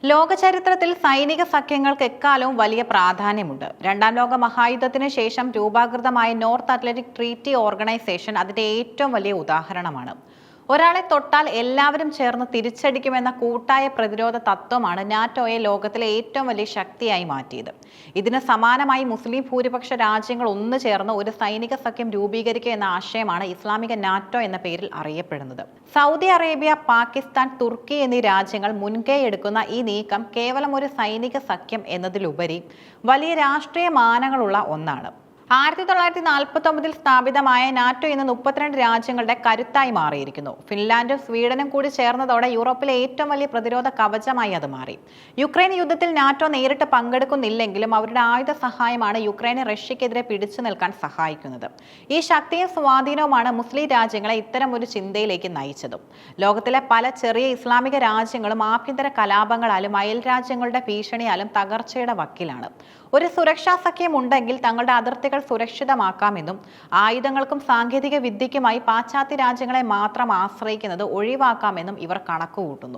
ലോക ചരിത്രത്തിൽ സൈനിക സഖ്യങ്ങൾക്ക് എക്കാലവും വലിയ പ്രാധാന്യമുണ്ട്. രണ്ടാം ലോക മഹായുദ്ധത്തിന് ശേഷം രൂപീകൃതമായ നോർത്ത് അറ്റ്ലാന്റിക് ട്രീറ്റി ഓർഗനൈസേഷൻ അതിന്റെ ഏറ്റവും വലിയ ഉദാഹരണമാണ്. ഒരാളെ തൊട്ടാൽ എല്ലാവരും ചേർന്ന് തിരിച്ചടിക്കുമെന്ന കൂട്ടായ പ്രതിരോധ തത്വമാണ് നാറ്റോയെ ലോകത്തിലെ ഏറ്റവും വലിയ ശക്തിയായി മാറ്റിയത്. ഇതിന് സമാനമായി മുസ്ലിം ഭൂരിപക്ഷ രാജ്യങ്ങൾ ഒന്നു ചേർന്ന് ഒരു സൈനിക സഖ്യം രൂപീകരിക്കുക എന്ന ആശയമാണ് ഇസ്ലാമിക നാറ്റോ എന്ന പേരിൽ അറിയപ്പെടുന്നത്. സൗദി അറേബ്യ, പാകിസ്ഥാൻ, തുർക്കി എന്നീ രാജ്യങ്ങൾ മുൻകൈ എടുക്കുന്ന ഈ നീക്കം കേവലം ഒരു സൈനിക സഖ്യം എന്നതിലുപരി വലിയ രാഷ്ട്രീയ മാനങ്ങളുള്ള ഒന്നാണ്. 1949 സ്ഥാപിതമായ നാറ്റോ ഇന്ന് 32 രാജ്യങ്ങളുടെ കരുത്തായി മാറിയിരിക്കുന്നു. ഫിൻലാൻഡും സ്വീഡനും കൂടി ചേർന്നതോടെ യൂറോപ്പിലെ ഏറ്റവും വലിയ പ്രതിരോധ കവചമായി അത് മാറി. യുക്രൈൻ യുദ്ധത്തിൽ നാറ്റോ നേരിട്ട് പങ്കെടുക്കുന്നില്ലെങ്കിലും അവരുടെ ആയുധ സഹായമാണ് യുക്രൈനെ റഷ്യക്കെതിരെ പിടിച്ചു നിൽക്കാൻ സഹായിക്കുന്നത്. ഈ ശക്തിയും സ്വാധീനവുമാണ് മുസ്ലിം രാജ്യങ്ങളെ ഇത്തരം ഒരു ചിന്തയിലേക്ക് നയിച്ചതും. ലോകത്തിലെ പല ചെറിയ ഇസ്ലാമിക രാജ്യങ്ങളും ആഭ്യന്തര കലാപങ്ങളാലും അയൽ രാജ്യങ്ങളുടെ ഭീഷണിയാലും തകർച്ചയുടെ വക്കിലാണ്. ഒരു സുരക്ഷാ സഖ്യം ഉണ്ടെങ്കിൽ തങ്ങളുടെ അതിർത്തികൾ സുരക്ഷിതമാക്കാമെന്നും ആയുധങ്ങൾക്കും സാങ്കേതിക വിദ്യയ്ക്കുമായി പാശ്ചാത്യ രാജ്യങ്ങളെ മാത്രം ആശ്രയിക്കുന്നത് ഒഴിവാക്കാമെന്നും ഇവർ കണക്കുകൂട്ടുന്നു.